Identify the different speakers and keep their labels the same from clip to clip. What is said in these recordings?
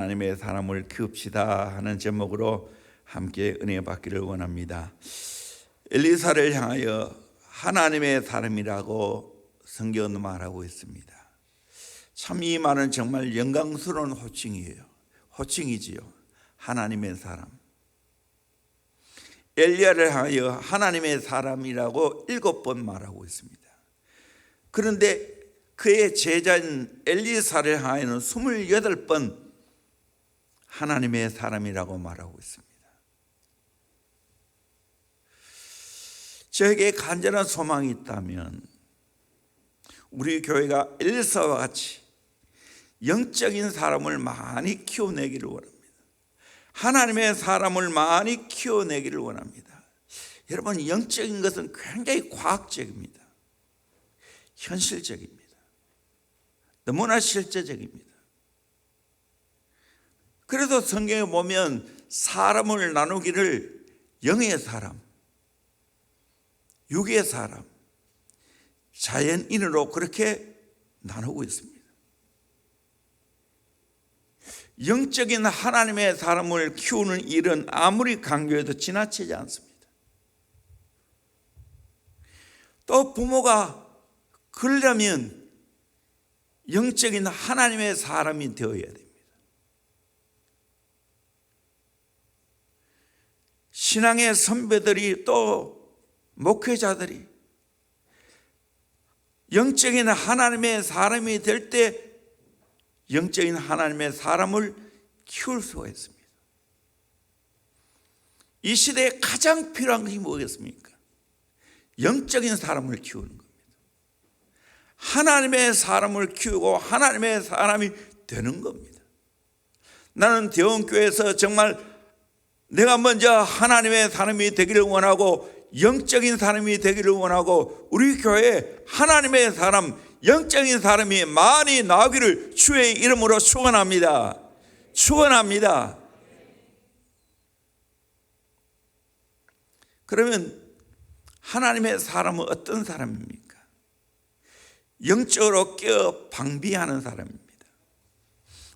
Speaker 1: 하나님의 사람을 키웁시다 하는 제목으로 함께 은혜 받기를 원합니다. 엘리사를 향하여 하나님의 사람이라고 성경은 말하고 있습니다. 참 이 말은 정말 영광스러운 호칭이에요. 호칭이지요. 하나님의 사람. 엘리야를 향하여 하나님의 사람이라고 7번 말하고 있습니다. 그런데 그의 제자인 엘리사를 향하여는 28번 하나님의 사람이라고 말하고 있습니다. 저에게 간절한 소망이 있다면 우리 교회가 엘리사와 같이 영적인 사람을 많이 키워내기를 원합니다. 하나님의 사람을 많이 키워내기를 원합니다. 여러분, 영적인 것은 굉장히 과학적입니다. 현실적입니다. 너무나 실제적입니다. 그래서 성경에 보면 사람을 나누기를 영의 사람, 육의 사람, 자연인으로 그렇게 나누고 있습니다. 영적인 하나님의 사람을 키우는 일은 아무리 강조해도 지나치지 않습니다. 또 부모가 그러려면 영적인 하나님의 사람이 되어야 됩니다. 신앙의 선배들이 또 목회자들이 영적인 하나님의 사람이 될 때 영적인 하나님의 사람을 키울 수가 있습니다. 이 시대에 가장 필요한 것이 뭐겠습니까? 영적인 사람을 키우는 겁니다. 하나님의 사람을 키우고 하나님의 사람이 되는 겁니다. 나는 대원교회에서 정말 내가 먼저 하나님의 사람이 되기를 원하고 영적인 사람이 되기를 원하고 우리 교회에 하나님의 사람, 영적인 사람이 많이 나오기를 주의 이름으로 축원합니다. 축원합니다. 그러면 하나님의 사람은 어떤 사람입니까? 영적으로 깨어 방비하는 사람입니다.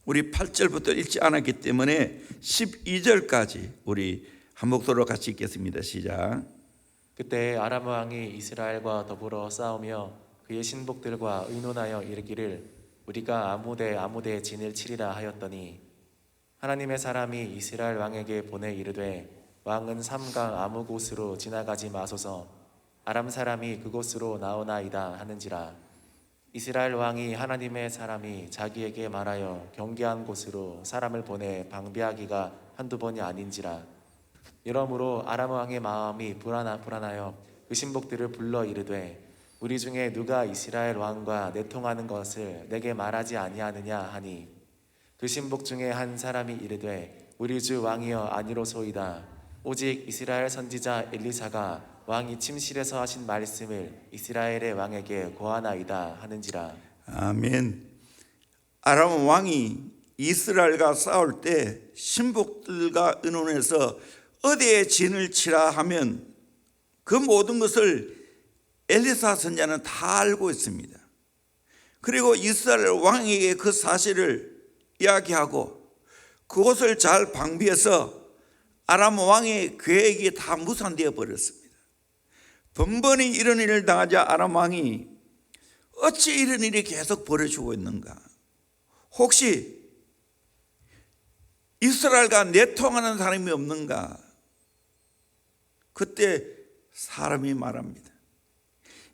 Speaker 1: 우리 8절부터 읽지 않았기 때문에 12절까지 우리 한 목소리로 같이 읽겠습니다. 시작.
Speaker 2: 그때 아람 왕이 이스라엘과 더불어 싸우며 그의 신복들과 의논하여 이르기를 우리가 아무데 진을 치리라 하였더니 하나님의 사람이 이스라엘 왕에게 보내 이르되 왕은 삼강 아무 곳으로 지나가지 마소서 아람 사람이 그곳으로 나오나이다 하는지라. 이스라엘 왕이 하나님의 사람이 자기에게 말하여 경계한 곳으로 사람을 보내 방비하기가 한두 번이 아닌지라. 이러므로 아람 왕의 마음이 불안하여 그 신복들을 불러 이르되 우리 중에 누가 이스라엘 왕과 내통하는 것을 내게 말하지 아니하느냐 하니 그 신복 중에 한 사람이 이르되 우리 주 왕이여 아니로소이다. 오직 이스라엘 선지자 엘리사가 왕이 침실에서 하신 말씀을 이스라엘의 왕에게 고하나이다 하는지라.
Speaker 1: 아멘. 아람 왕이 이스라엘과 싸울 때 신복들과 의논해서 어디에 진을 치라 하면 그 모든 것을 엘리사 선지자는 다 알고 있습니다. 그리고 이스라엘 왕에게 그 사실을 이야기하고 그것을 잘 방비해서 아람 왕의 계획이 다 무산되어 버렸습니다. 번번이 이런 일을 당하자 아람 왕이 어찌 이런 일이 계속 벌어지고 있는가? 혹시 이스라엘과 내통하는 사람이 없는가? 그때 사람이 말합니다.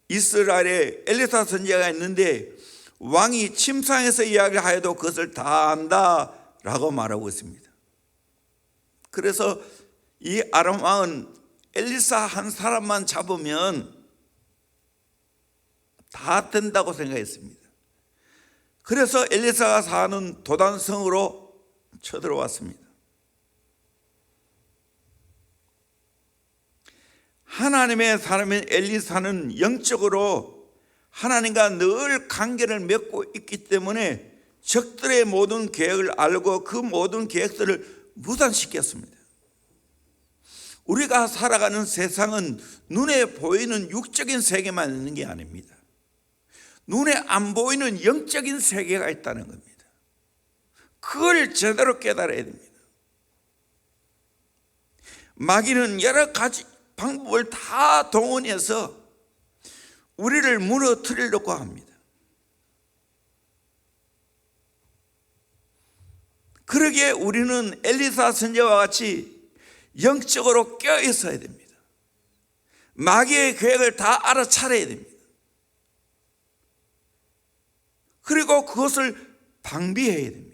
Speaker 1: 이스라엘에 엘리사 선지자가 있는데 왕이 침상에서 이야기를 하여도 그것을 다 안다라고 말하고 있습니다. 그래서 이 아람 왕은 엘리사 한 사람만 잡으면 다 된다고 생각했습니다. 그래서 엘리사가 사는 도단성으로 쳐들어왔습니다. 하나님의 사람인 엘리사는 영적으로 하나님과 늘 관계를 맺고 있기 때문에 적들의 모든 계획을 알고 그 모든 계획들을 무산시켰습니다. 우리가 살아가는 세상은 눈에 보이는 육적인 세계만 있는 게 아닙니다. 눈에 안 보이는 영적인 세계가 있다는 겁니다. 그걸 제대로 깨달아야 됩니다. 마귀는 여러 가지 방법을 다 동원해서 우리를 무너뜨리려고 합니다. 그러기에 우리는 엘리사 선지자와 같이 영적으로 깨어 있어야 됩니다. 마귀의 계획을 다 알아차려야 됩니다. 그리고 그것을 방비해야 됩니다.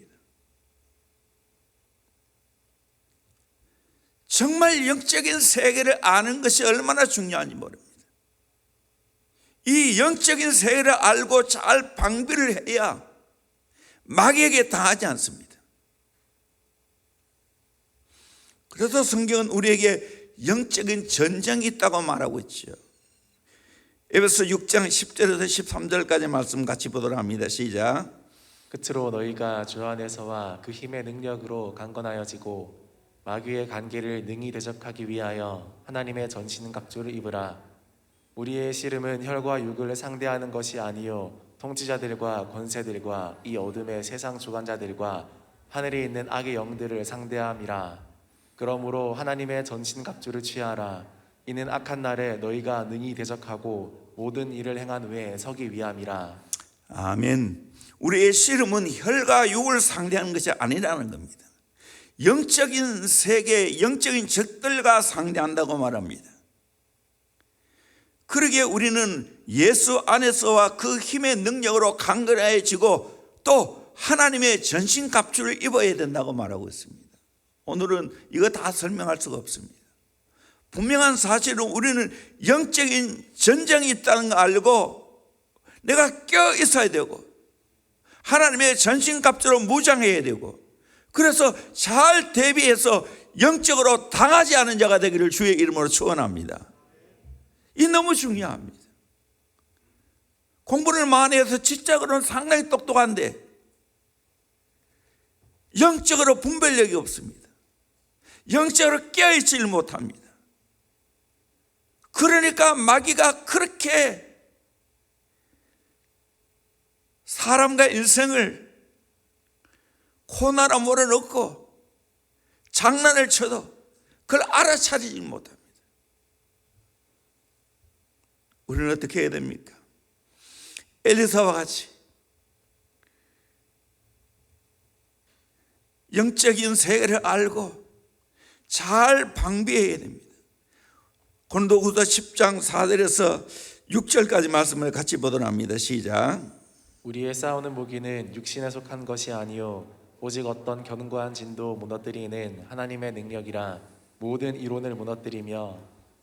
Speaker 1: 정말 영적인 세계를 아는 것이 얼마나 중요한지 모릅니다. 이 영적인 세계를 알고 잘 방비를 해야 마귀에게 당하지 않습니다. 그래서 성경은 우리에게 영적인 전쟁이 있다고 말하고 있죠. 에베소 6장 10절에서 13절까지 말씀 같이 보도록 합니다. 시작.
Speaker 2: 끝으로 너희가 주 안에서와 그 힘의 능력으로 강건하여지고 마귀의 관계를 능히 대적하기 위하여 하나님의 전신갑주를 입으라. 우리의 씨름은 혈과 육을 상대하는 것이 아니요 통치자들과 권세들과 이 어둠의 세상 주관자들과 하늘에 있는 악의 영들을 상대함이라. 그러므로 하나님의 전신갑주를 취하라. 이는 악한 날에 너희가 능히 대적하고 모든 일을 행한 후에 서기 위함이라.
Speaker 1: 아멘. 우리의 씨름은 혈과 육을 상대하는 것이 아니라는 겁니다. 영적인 세계, 영적인 적들과 상대한다고 말합니다. 그러기에 우리는 예수 안에서와 그 힘의 능력으로 강건해지고 또 하나님의 전신갑주를 입어야 된다고 말하고 있습니다. 오늘은 이거 다 설명할 수가 없습니다. 분명한 사실은 우리는 영적인 전쟁이 있다는 걸 알고 내가 껴 있어야 되고 하나님의 전신갑주로 무장해야 되고 그래서 잘 대비해서 영적으로 당하지 않은 자가 되기를 주의 이름으로 축원합니다. 이 너무 중요합니다. 공부를 많이 해서 지적으로는 상당히 똑똑한데 영적으로 분별력이 없습니다. 영적으로 깨어있지를 못합니다. 그러니까 마귀가 그렇게 사람과 일생을 코나라 몰아넣고 장난을 쳐도 그걸 알아차리지 못합니다. 우리는 어떻게 해야 됩니까? 엘리사와 같이 영적인 세계를 알고 잘 방비해야 됩니다. 고린도후서 10장 4절에서 6절까지 말씀을 같이 보도록 합니다. 시작.
Speaker 2: 우리의 싸우는 무기는 육신에 속한 것이 아니요 오직 어떤 견고한 진도 무너뜨리는 하나님의 능력이라. 모든 이론을 무너뜨리며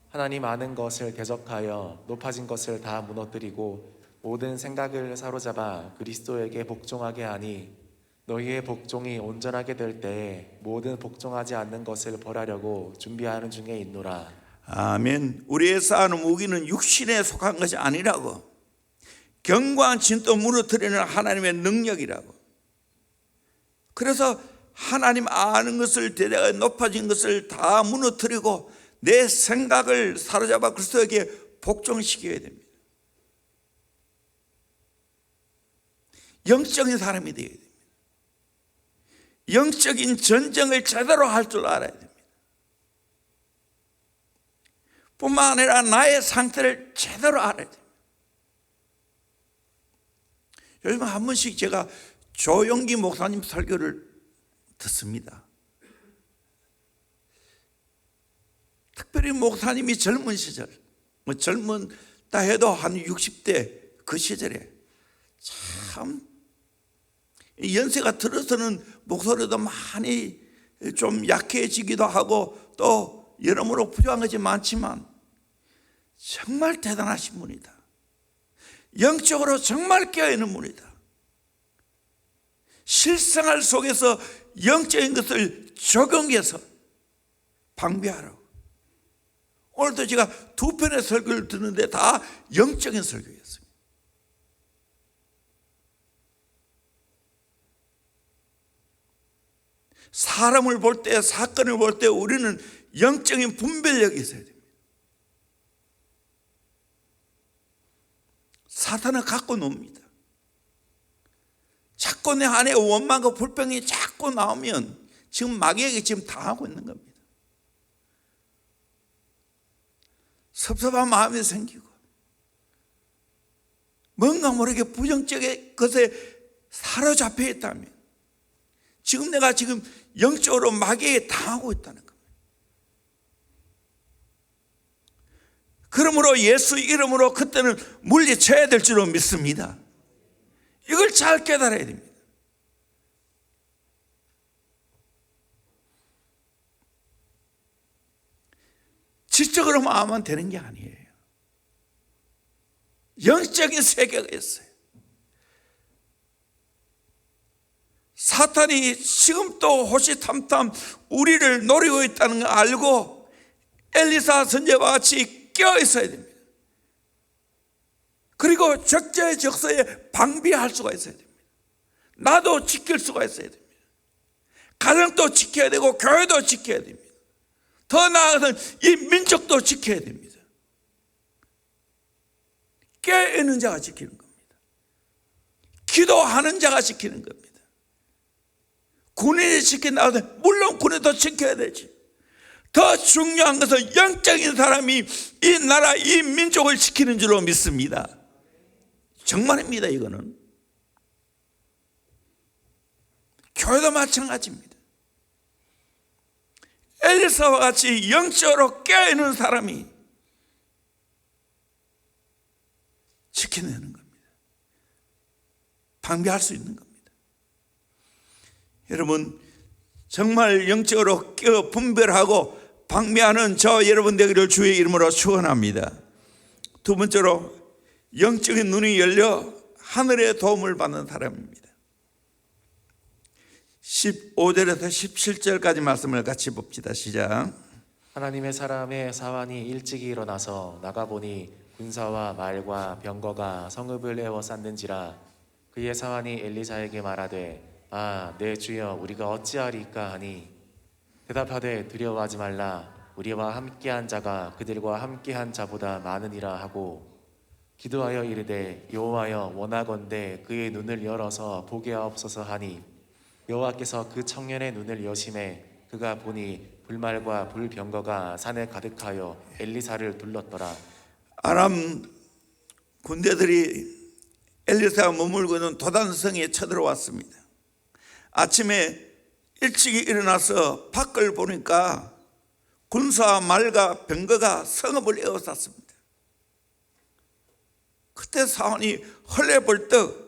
Speaker 2: 하나님 아는 것을 대적하여 높아진 것을 다 무너뜨리고 모든 생각을 사로잡아 그리스도에게 복종하게 하니 너희의 복종이 온전하게 될 때에 모든 복종하지 않는 것을 벌하려고 준비하는 중에 있노라.
Speaker 1: 아멘. 우리의 싸우는 무기는 육신에 속한 것이 아니라고, 견고한 진도 무너뜨리는 하나님의 능력이라고. 그래서 하나님 아는 것을 대대가 높아진 것을 다 무너뜨리고 내 생각을 사로잡아 그리스도에게 복종시켜야 됩니다. 영적인 사람이 되어야 됩니다. 영적인 전쟁을 제대로 할 줄 알아야 됩니다. 뿐만 아니라 나의 상태를 제대로 알아야 됩니다. 요즘 한 번씩 제가 조용기 목사님 설교를 듣습니다. 특별히 목사님이 젊은 시절, 젊은다 해도 한 60대 그 시절에 참 연세가 들어서는 목소리도 많이 좀 약해지기도 하고 또 여러모로 부족한 것이 많지만 정말 대단하신 분이다. 영적으로 정말 깨어있는 분이다. 실생활 속에서 영적인 것을 적용해서 방비하라고. 오늘도 제가 2편의 설교를 듣는데 다 영적인 설교였습니다. 사람을 볼 때, 사건을 볼 때 우리는 영적인 분별력이 있어야 됩니다. 사탄은 갖고 놉니다. 자꾸 내 안에 원망과 불평이 자꾸 나오면 지금 마귀에게 지금 당하고 있는 겁니다. 섭섭한 마음이 생기고 뭔가 모르게 부정적인 것에 사로잡혀 있다면 지금 내가 지금 영적으로 마귀에게 당하고 있다는 겁니다. 그러므로 예수 이름으로 그때는 물리쳐야 될 줄로 믿습니다. 이걸 잘 깨달아야 됩니다. 지적으로만 하면 되는 게 아니에요. 영적인 세계가 있어요. 사탄이 지금 또 호시탐탐 우리를 노리고 있다는 걸 알고 엘리사 선지자와 같이 깨어 있어야 됩니다. 그리고 적재적소에 방비할 수가 있어야 됩니다. 나도 지킬 수가 있어야 됩니다. 가정도 지켜야 되고 교회도 지켜야 됩니다. 더 나아가서는 이 민족도 지켜야 됩니다. 깨어있는 자가 지키는 겁니다. 기도하는 자가 지키는 겁니다. 군인이 지킨다 하더니 물론 군인도 지켜야 되지. 더 중요한 것은 영적인 사람이 이 나라 이 민족을 지키는 줄로 믿습니다. 정말입니다. 이거는 교회도 마찬가지입니다. 엘리사와 같이 영적으로 깨어있는 사람이 지켜내는 겁니다. 방비할 수 있는 겁니다. 여러분 정말 영적으로 깨어 분별하고 방비하는 저 여러분 되기를 주의 이름으로 축원합니다. 두 번째로 영적인 눈이 열려 하늘의 도움을 받는 사람입니다. 15절에서 17절까지 말씀을 같이 봅시다. 시작.
Speaker 2: 하나님의 사람의 사환이 일찍이 일어나서 나가보니 군사와 말과 병거가 성읍을 에워쌌는지라. 그의 사환이 엘리사에게 말하되 아, 내 주여 우리가 어찌하리까 하니 대답하되 두려워하지 말라. 우리와 함께한 자가 그들과 함께한 자보다 많으니라 하고 기도하여 이르되 여호와여 원하건대 그의 눈을 열어서 보게 하옵소서 하니 여호와께서 그 청년의 눈을 여심해 그가 보니 불말과 불병거가 산에 가득하여 엘리사를 둘렀더라.
Speaker 1: 아람 군대들이 엘리사가 머물고 있는 도단성에 쳐들어왔습니다. 아침에 일찍 일어나서 밖을 보니까 군사와 말과 병거가 성읍을 에워쌌습니다. 그때 사원이 헐레벌떡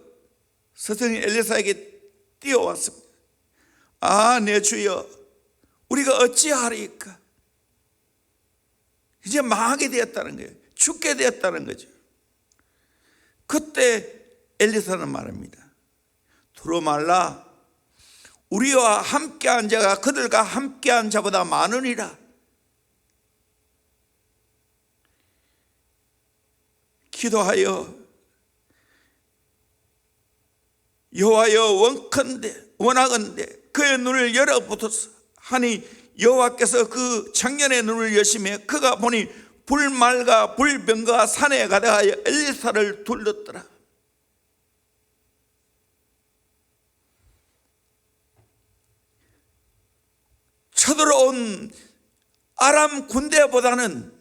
Speaker 1: 스승인 엘리사에게 뛰어왔습니다. 아, 내 주여 우리가 어찌하리까? 이제 망하게 되었다는 거예요. 죽게 되었다는 거죠. 그때 엘리사는 말합니다. 두루 말라. 우리와 함께한 자가 그들과 함께한 자보다 많으니라. 기도하여 여호와여 원하건대 그의 눈을 열어보소서 하니 여호와께서 그 청년의 눈을 여시매 그가 보니 불말과 불병거가 산에 가득하여 엘리사를 둘렀더라. 쳐들어온 아람 군대보다는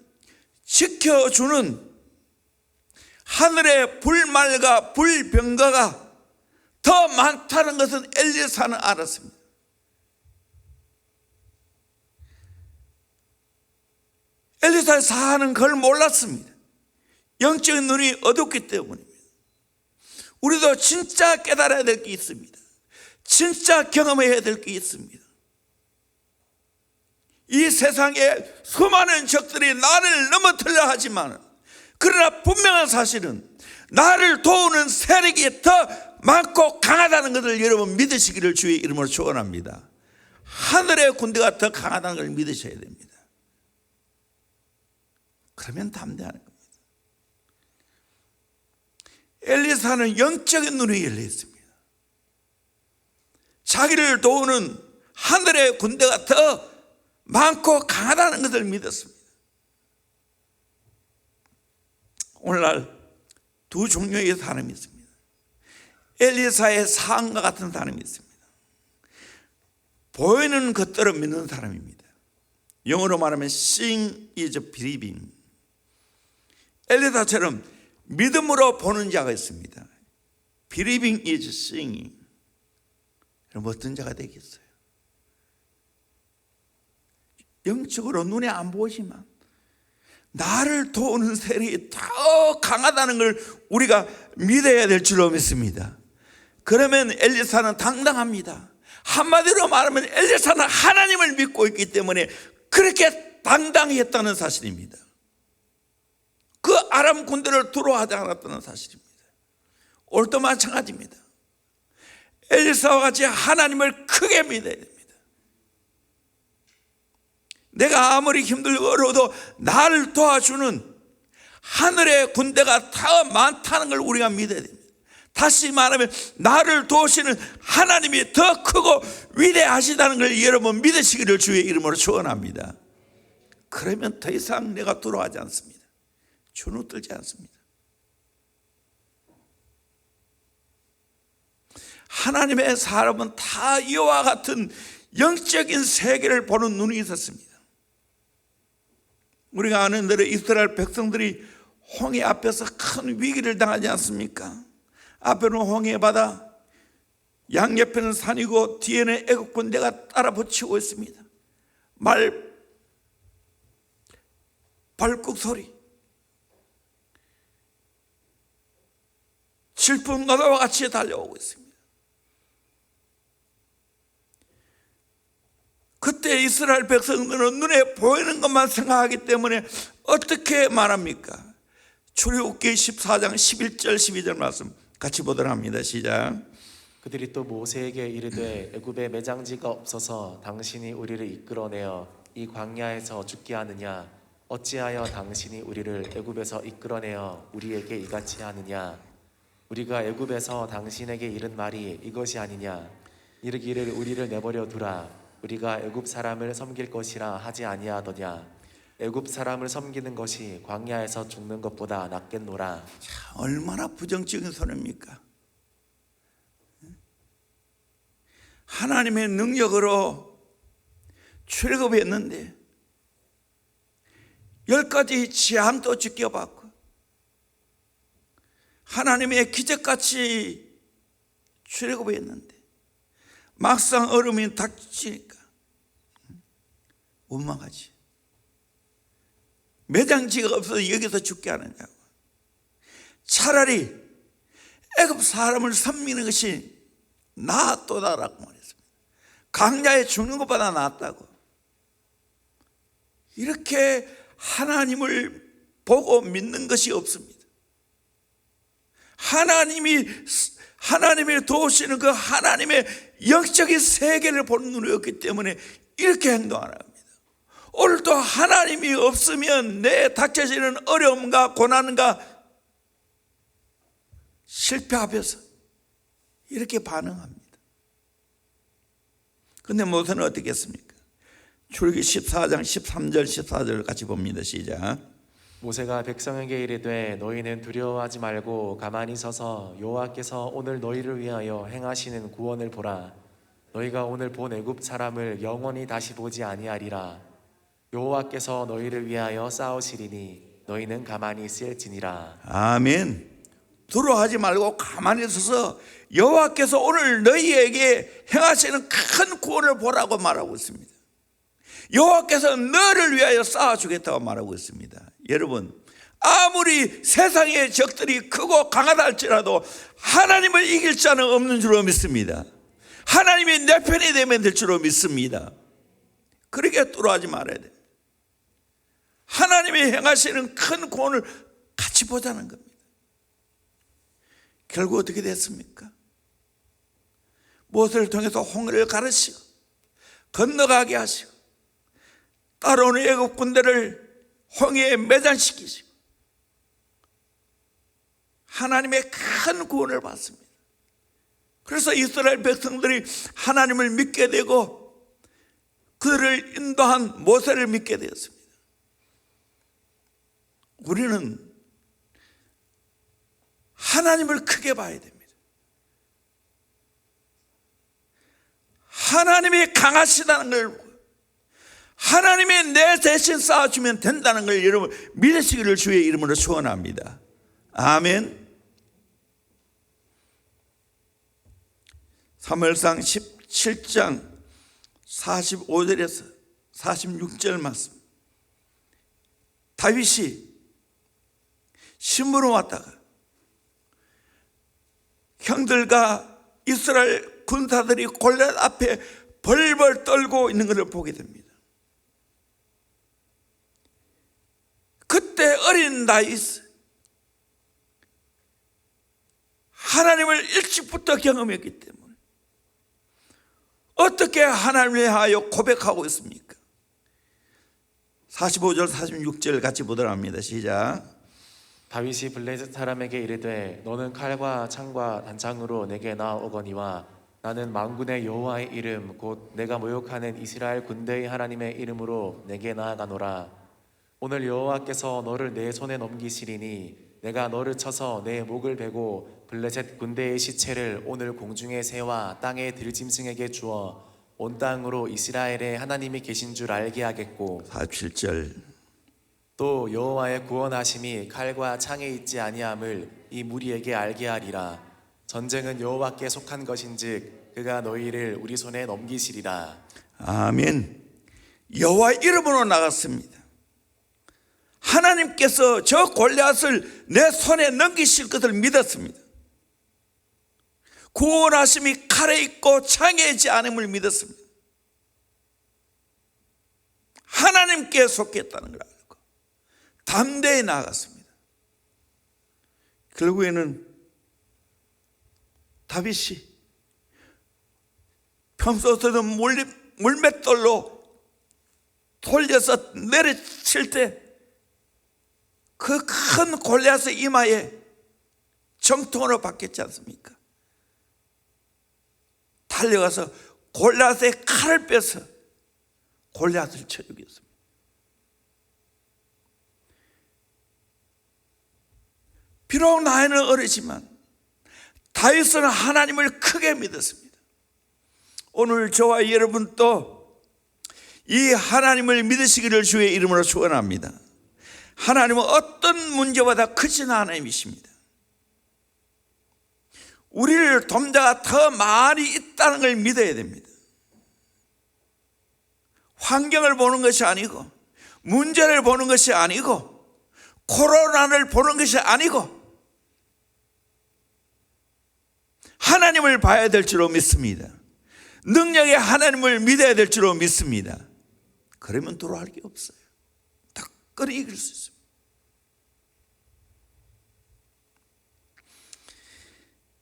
Speaker 1: 지켜주는 하늘의 불말과 불병거가 더 많다는 것은 엘리사는 알았습니다. 엘리사의 사하는 그걸 몰랐습니다. 영적인 눈이 어둡기 때문입니다. 우리도 진짜 깨달아야 될 게 있습니다. 진짜 경험해야 될 게 있습니다. 이 세상에 수많은 적들이 나를 넘어뜨려 하지만 그러나 분명한 사실은 나를 도우는 세력이 더 많고 강하다는 것을 여러분 믿으시기를 주의 이름으로 축원합니다. 하늘의 군대가 더 강하다는 걸 믿으셔야 됩니다. 그러면 담대하는 겁니다. 엘리사는 영적인 눈이 열려 있습니다. 자기를 도우는 하늘의 군대가 더 많고 강하다는 것을 믿었습니다. 오늘날 두 종류의 사람이 있습니다. 엘리사의 상과 같은 사람이 있습니다. 보이는 것들을 믿는 사람입니다. 영어로 말하면 seeing is believing. 엘리사처럼 믿음으로 보는 자가 있습니다. Believing is seeing. 그럼 어떤 자가 되겠어요? 영적으로 눈에 안 보이지만 나를 도우는 세력이 더 강하다는 걸 우리가 믿어야 될 줄로 믿습니다. 그러면 엘리사는 당당합니다. 한마디로 말하면 엘리사는 하나님을 믿고 있기 때문에 그렇게 당당히 했다는 사실입니다. 그 아람 군대를 두려워하지 않았다는 사실입니다. 오늘도 마찬가지입니다. 엘리사와 같이 하나님을 크게 믿어야 됩니다. 내가 아무리 힘들고 어려워도 나를 도와주는 하늘의 군대가 더 많다는 걸 우리가 믿어야 됩니다. 다시 말하면 나를 도우시는 하나님이 더 크고 위대하시다는 걸 여러분 믿으시기를 주의 이름으로 축원합니다. 그러면 더 이상 내가 두려워하지 않습니다. 주눅 들지 않습니다. 하나님의 사람은 다 이와 같은 영적인 세계를 보는 눈이 있었습니다. 우리가 아는 대로 이스라엘 백성들이 홍해 앞에서 큰 위기를 당하지 않습니까? 앞에는 홍해 바다, 양옆에는 산이고 뒤에는 애국 군대가 따라 붙이고 있습니다. 발국 소리, 질풍노도와 같이 달려오고 있습니다. 그때 이스라엘 백성들은 눈에 보이는 것만 생각하기 때문에 어떻게 말합니까? 출애굽기 14장 11절 12절 말씀 같이 보도록 합니다. 시작.
Speaker 2: 그들이 또 모세에게 이르되 애굽에 매장지가 없어서 당신이 우리를 이끌어내어 이 광야에서 죽게 하느냐? 어찌하여 당신이 우리를 애굽에서 이끌어내어 우리에게 이같이 하느냐? 우리가 애굽에서 당신에게 이른 말이 이것이 아니냐? 이르기를 우리를 내버려 두라. 우리가 애굽 사람을 섬길 것이라 하지 아니하더냐? 애굽 사람을 섬기는 것이 광야에서 죽는 것보다 낫겠노라.
Speaker 1: 얼마나 부정적인 소리입니까? 하나님의 능력으로 출애굽했는데 10가지 재앙도 지켜봤고 하나님의 기적같이 출애굽했는데 막상 얼음이 닥치니까 원망하지. 매장지가 없어서 여기서 죽게 하느냐고. 차라리 애굽 사람을 섬기는 것이 낫도다라고 말했습니다. 강야에 죽는 것보다 낫다고. 이렇게 하나님을 보고 믿는 것이 없습니다. 하나님이 도우시는 그 하나님의 영적인 세계를 보는 눈이 없기 때문에 이렇게 행동하는 겁니다. 오늘도 하나님이 없으면 내 닥쳐지는 어려움과 고난과 실패 앞에서 이렇게 반응합니다. 그런데 모세는 어떻게 했습니까? 출애굽기 14장 13절 14절 같이 봅니다. 시작.
Speaker 2: 모세가 백성에게 이르되 너희는 두려워하지 말고 가만히 서서 여호와께서 오늘 너희를 위하여 행하시는 구원을 보라. 너희가 오늘 본 애굽 사람을 영원히 다시 보지 아니하리라. 여호와께서 너희를 위하여 싸우시리니 너희는 가만히 있을지니라.
Speaker 1: 아멘. 두려워하지 말고 가만히 서서 여호와께서 오늘 너희에게 행하시는 큰 구원을 보라고 말하고 있습니다. 여호와께서 너를 위하여 싸워주겠다고 말하고 있습니다. 여러분, 아무리 세상의 적들이 크고 강하다 할지라도 하나님을 이길 자는 없는 줄로 믿습니다. 하나님이 내 편이 되면 될 줄로 믿습니다. 그렇게 두려워하지 말아야 됩니다. 하나님이 행하시는 큰 구원을 같이 보자는 겁니다. 결국 어떻게 됐습니까? 모세를 통해서 홍해를 가르치고 건너가게 하시고 따라오는 애굽 군대를 홍해에 매장시키시고 하나님의 큰 구원을 받습니다. 그래서 이스라엘 백성들이 하나님을 믿게 되고 그들을 인도한 모세를 믿게 되었습니다. 우리는 하나님을 크게 봐야 됩니다. 하나님이 강하시다는 걸, 하나님이 내 대신 싸워주면 된다는 걸 여러분 믿으시기를 주의 이름으로 축원합니다. 아멘. 사무엘상 17장 45절에서 46절 말씀. 다윗이 심부름 왔다가 형들과 이스라엘 군사들이 골리앗 앞에 벌벌 떨고 있는 것을 보게 됩니다. 그때 어린 다윗, 하나님을 일찍부터 경험했기 때문에 어떻게 하나님을 위하여 고백하고 있습니까? 45절 46절 같이 보도록 합니다. 시작.
Speaker 2: 다윗이 블레셋 사람에게 이르되 너는 칼과 창과 단창으로 내게 나아오거니와 나는 만군의 여호와의 이름 곧 내가 모욕하는 이스라엘 군대의 하나님의 이름으로 내게 나아가노라. 오늘 여호와께서 너를 내 손에 넘기시리니 내가 너를 쳐서 내 목을 베고 블레셋 군대의 시체를 오늘 공중의 새와 땅의 들짐승에게 주어 온 땅으로 이스라엘에 하나님이 계신 줄 알게 하겠고
Speaker 1: 47절.
Speaker 2: 또 여호와의 구원하심이 칼과 창에 있지 아니함을 이 무리에게 알게 하리라. 전쟁은 여호와께 속한 것인즉 그가 너희를 우리 손에 넘기시리라.
Speaker 1: 아멘. 여호와 이름으로 나갔습니다. 하나님께서 저 골리앗을 내 손에 넘기실 것을 믿었습니다. 구원하심이 칼에 있고 창에 있지 않음을 믿었습니다. 하나님께 속했다는 걸 알고 담대히 나아갔습니다. 결국에는 다윗이 평소에는 물맷돌로 돌려서 내리칠 때 그 큰 골리앗의 이마에 정통으로 박혔지 않습니까? 달려가서 골리앗의 칼을 빼서 골리앗을 쳐 죽였습니다. 비록 나이는 어리지만 다윗은 하나님을 크게 믿었습니다. 오늘 저와 여러분도 이 하나님을 믿으시기를 주의 이름으로 축원합니다. 하나님은 어떤 문제보다 크신 하나님이십니다. 우리를 돕자가 더 많이 있다는 걸 믿어야 됩니다. 환경을 보는 것이 아니고, 문제를 보는 것이 아니고, 코로나를 보는 것이 아니고 하나님을 봐야 될 줄로 믿습니다. 능력의 하나님을 믿어야 될 줄로 믿습니다. 그러면 두려워할 게 없어요. 덕거리 이길 수 있습니다.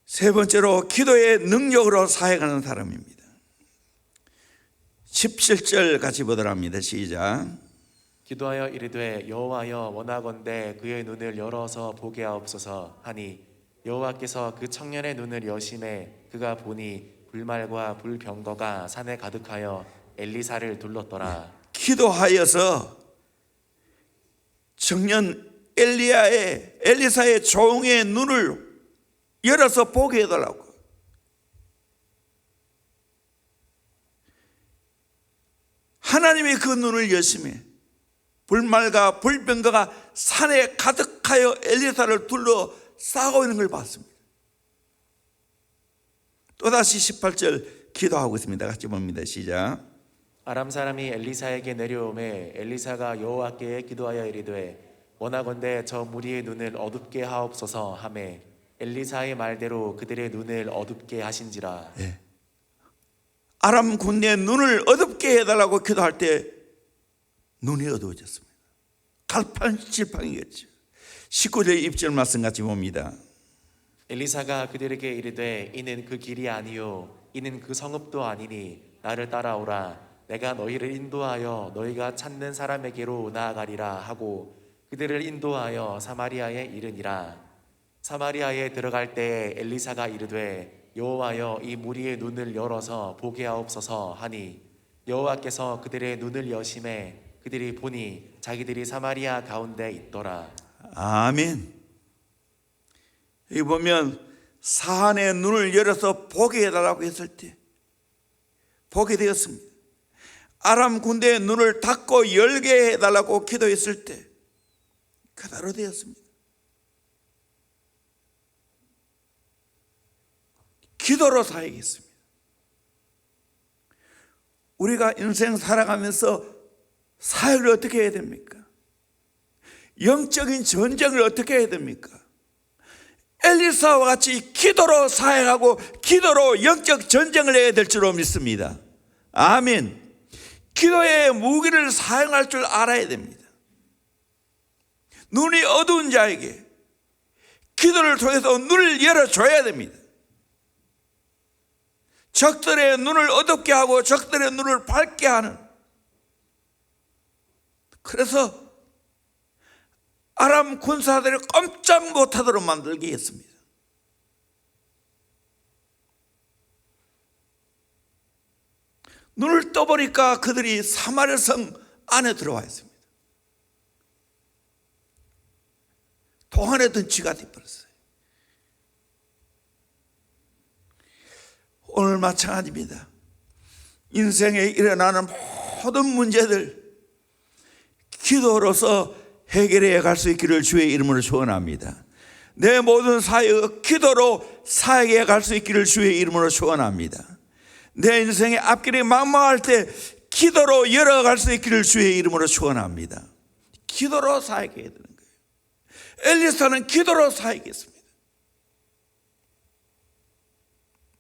Speaker 1: 세 번째로 기도의 능력으로 사역하는 사람입니다. 17절 같이 보도록 합니다. 시작.
Speaker 2: 기도하여 이르되 여호와여 원하건대 그의 눈을 열어서 보게 하옵소서 하니 여호와께서 그 청년의 눈을 여심해 그가 보니 불말과 불병거가 산에 가득하여 엘리사를 둘렀더라.
Speaker 1: 기도하여서 청년 엘리사의 종의 눈을 열어서 보게 해달라고. 하나님이 그 눈을 여심해 불말과 불병거가 산에 가득하여 엘리사를 둘러싸고 있는 걸 봤습니다. 또다시 18절 기도하고 있습니다. 같이 봅니다. 시작.
Speaker 2: 아람 사람이 엘리사에게 내려오매 엘리사가 여호와께 기도하여 이르되 원하건대 저 무리의 눈을 어둡게 하옵소서 하매 엘리사의 말대로 그들의 눈을 어둡게 하신지라.
Speaker 1: 네. 아람 군대의 눈을 어둡게 해달라고 기도할 때 눈이 어두워졌습니다. 갈팡질팡이겠죠. 19절 입절 말씀 같이 봅니다.
Speaker 2: 엘리사가 그들에게 이르되 이는 그 길이 아니요 이는 그 성읍도 아니니 나를 따라오라. 내가 너희를 인도하여 너희가 찾는 사람에게로 나아가리라 하고 그들을 인도하여 사마리아에 이르니라. 사마리아에 들어갈 때에 엘리사가 이르되 여호와여 이 무리의 눈을 열어서 보게 하옵소서 하니 여호와께서 그들의 눈을 여심해 그들이 보니 자기들이 사마리아 가운데 있더라.
Speaker 1: 아멘. 여기 보면 산의 눈을 열어서 보게 해달라고 했을 때 보게 되었습니다. 아람 군대의 눈을 닫고 열게 해달라고 기도했을 때 그대로 되었습니다. 기도로 사야겠습니다. 우리가 인생 살아가면서 사역을 어떻게 해야 됩니까? 영적인 전쟁을 어떻게 해야 됩니까? 엘리사와 같이 기도로 사역하고 기도로 영적 전쟁을 해야 될 줄로 믿습니다. 아멘. 기도의 무기를 사용할 줄 알아야 됩니다. 눈이 어두운 자에게 기도를 통해서 눈을 열어줘야 됩니다. 적들의 눈을 어둡게 하고 적들의 눈을 밝게 하는, 그래서 아람 군사들이 꼼짝 못하도록 만들게 했습니다. 눈을 떠보니까 그들이 사마리아 성 안에 들어와 있습니다. 동안에 든 쥐가 되어버렸어요. 오늘 마찬가지입니다. 인생에 일어나는 모든 문제들 기도로서 해결해 갈 수 있기를 주의 이름으로 축원합니다. 내 모든 사역 기도로 사역해 갈 수 있기를 주의 이름으로 축원합니다. 내 인생의 앞길이 막막할 때 기도로 열어갈 수 있기를 주의 이름으로 축원합니다. 기도로 사역해야 되는 거예요. 엘리사는 기도로 사역했습니다.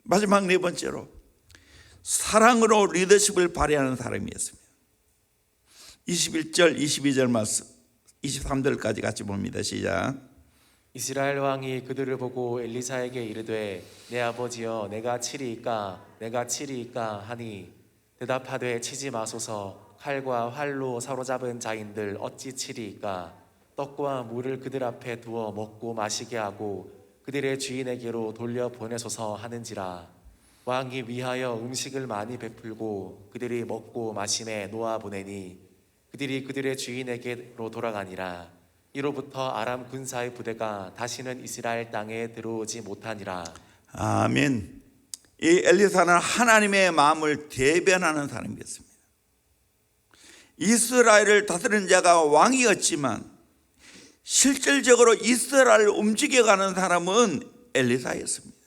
Speaker 1: 마지막 네 번째로 사랑으로 리더십을 발휘하는 사람이었습니다. 21절 22절 말씀 23절까지 같이 봅니다. 시작.
Speaker 2: 이스라엘 왕이 그들을 보고 엘리사에게 이르되 내 아버지여 내가 치리이까 내가 치리이까 하니 대답하되 치지 마소서. 칼과 활로 사로잡은 자인들 어찌 치리이까. 떡과 물을 그들 앞에 두어 먹고 마시게 하고 그들의 주인에게로 돌려보내소서 하는지라. 왕이 위하여 음식을 많이 베풀고 그들이 먹고 마심에 놓아보내니 그들이 그들의 주인에게로 돌아가니라. 이로부터 아람 군사의 부대가 다시는 이스라엘 땅에 들어오지 못하니라.
Speaker 1: 아멘. 이 엘리사는 하나님의 마음을 대변하는 사람이었습니다. 이스라엘을 다스리는 자가 왕이었지만 실질적으로 이스라엘을 움직여가는 사람은 엘리사였습니다.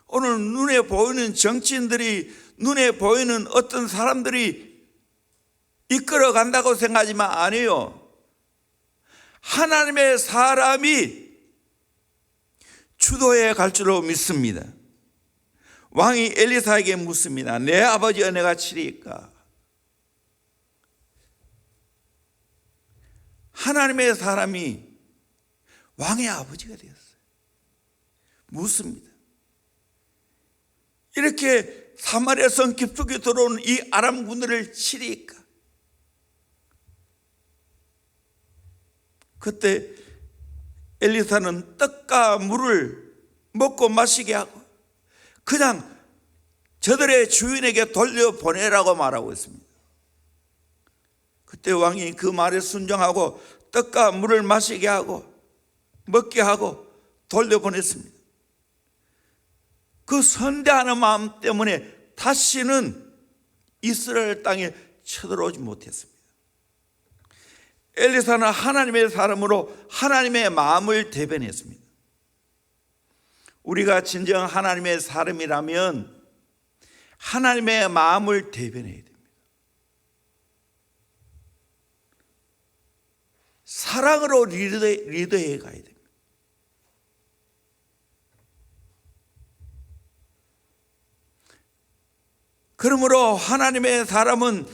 Speaker 1: 오늘 눈에 보이는 정치인들이, 눈에 보이는 어떤 사람들이 이끌어간다고 생각하지만 아니에요. 하나님의 사람이 주도해 갈 줄로 믿습니다. 왕이 엘리사에게 묻습니다. 내 아버지여 내가 치리이까. 하나님의 사람이 왕의 아버지가 되었어요. 묻습니다. 이렇게 사마리아 성 깊숙이 들어온 이 아람 군대를 치리이까. 그때 엘리사는 떡과 물을 먹고 마시게 하고 그냥 저들의 주인에게 돌려보내라고 말하고 있습니다. 그때 왕이 그 말에 순종하고 떡과 물을 마시게 하고 먹게 하고 돌려보냈습니다. 그 선대하는 마음 때문에 다시는 이스라엘 땅에 쳐들어오지 못했습니다. 엘리사는 하나님의 사람으로 하나님의 마음을 대변했습니다. 우리가 진정 하나님의 사람이라면 하나님의 마음을 대변해야 됩니다. 사랑으로 리더해 가야 됩니다. 그러므로 하나님의 사람은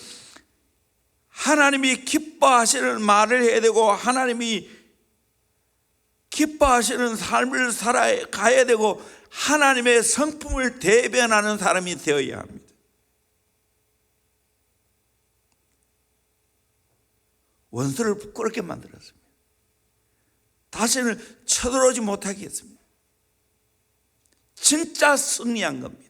Speaker 1: 하나님이 기뻐하시는 말을 해야 되고 하나님이 기뻐하시는 삶을 살아가야 되고 하나님의 성품을 대변하는 사람이 되어야 합니다. 원수를 부끄럽게 만들었습니다. 다시는 쳐들어오지 못하게 했습니다. 진짜 승리한 겁니다.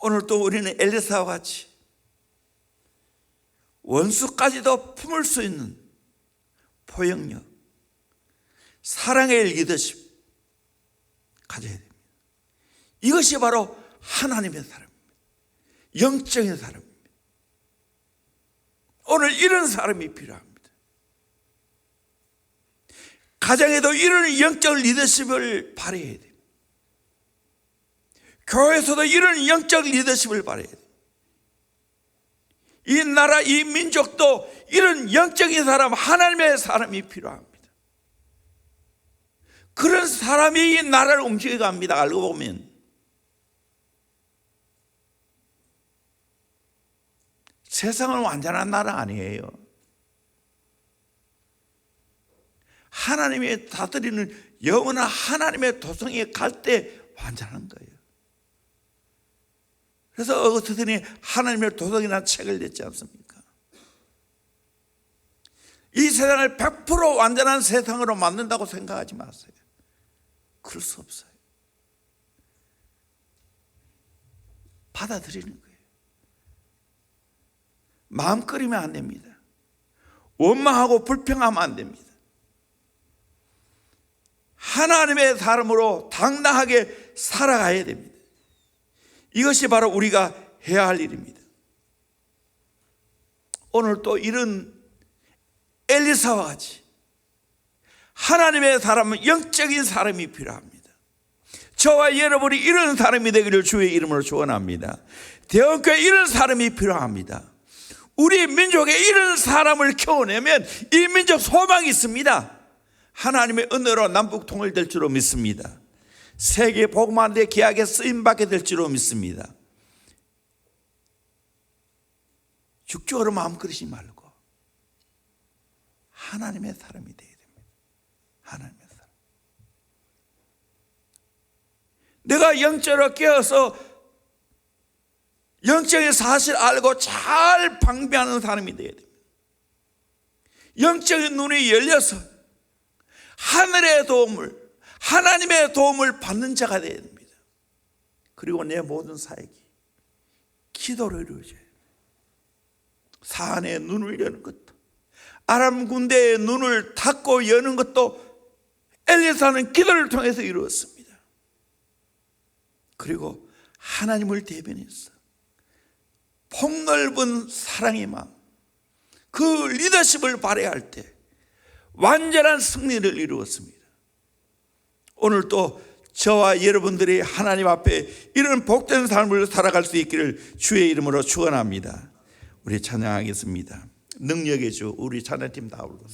Speaker 1: 오늘 또 우리는 엘리사와 같이 원수까지도 품을 수 있는 포용력, 사랑의 리더십 가져야 됩니다. 이것이 바로 하나님의 사람입니다. 영적인 사람입니다. 오늘 이런 사람이 필요합니다. 가정에도 이런 영적 리더십을 발휘해야 됩니다. 교회에서도 이런 영적 리더십을 발휘해야 됩니다. 이 나라, 이 민족도 이런 영적인 사람, 하나님의 사람이 필요합니다. 그런 사람이 이 나라를 움직여갑니다. 알고 보면 세상은 완전한 나라 아니에요. 하나님이 다스리는 영원한 하나님의 도성에 갈 때 완전한 거예요. 그래서 어거스틴이 하나님의 도성이라는 책을 냈지 않습니까? 이 세상을 100% 완전한 세상으로 만든다고 생각하지 마세요. 그럴 수 없어요. 받아들이는 거예요. 마음 끓이면 안 됩니다. 원망하고 불평하면 안 됩니다. 하나님의 사람으로 당당하게 살아가야 됩니다. 이것이 바로 우리가 해야 할 일입니다. 오늘 또 이런 엘리사와 같이 하나님의 사람은 영적인 사람이 필요합니다. 저와 여러분이 이런 사람이 되기를 주의 이름으로 축원합니다. 대원교회 이런 사람이 필요합니다. 우리 민족에 이런 사람을 키워내면 이 민족 소망이 있습니다. 하나님의 은혜로 남북 통일될 줄로 믿습니다. 세계 복음화하는 데 귀하게 쓰임받게 될 줄로 믿습니다. 육적으로 마음 끓이지 말고 하나님의 사람이 되어야 됩니다. 하나님의 사람. 내가 영적으로 깨어서 영적인 사실 알고 잘 방비하는 사람이 되어야 됩니다. 영적인 눈이 열려서 하늘의 도움을, 하나님의 도움을 받는 자가 되어야 됩니다. 그리고 내 모든 사역이 기도로 이루어져야 됩니다. 사안의 눈을 여는 것도, 아람 군대의 눈을 닫고 여는 것도 엘리사는 기도를 통해서 이루었습니다. 그리고 하나님을 대변해서 폭넓은 사랑의 마음, 그 리더십을 발휘할 때 완전한 승리를 이루었습니다. 오늘 또 저와 여러분들이 하나님 앞에 이런 복된 삶을 살아갈 수 있기를 주의 이름으로 축원합니다. 우리 찬양하겠습니다. 능력의 주, 우리 찬양팀 다 올라오세요.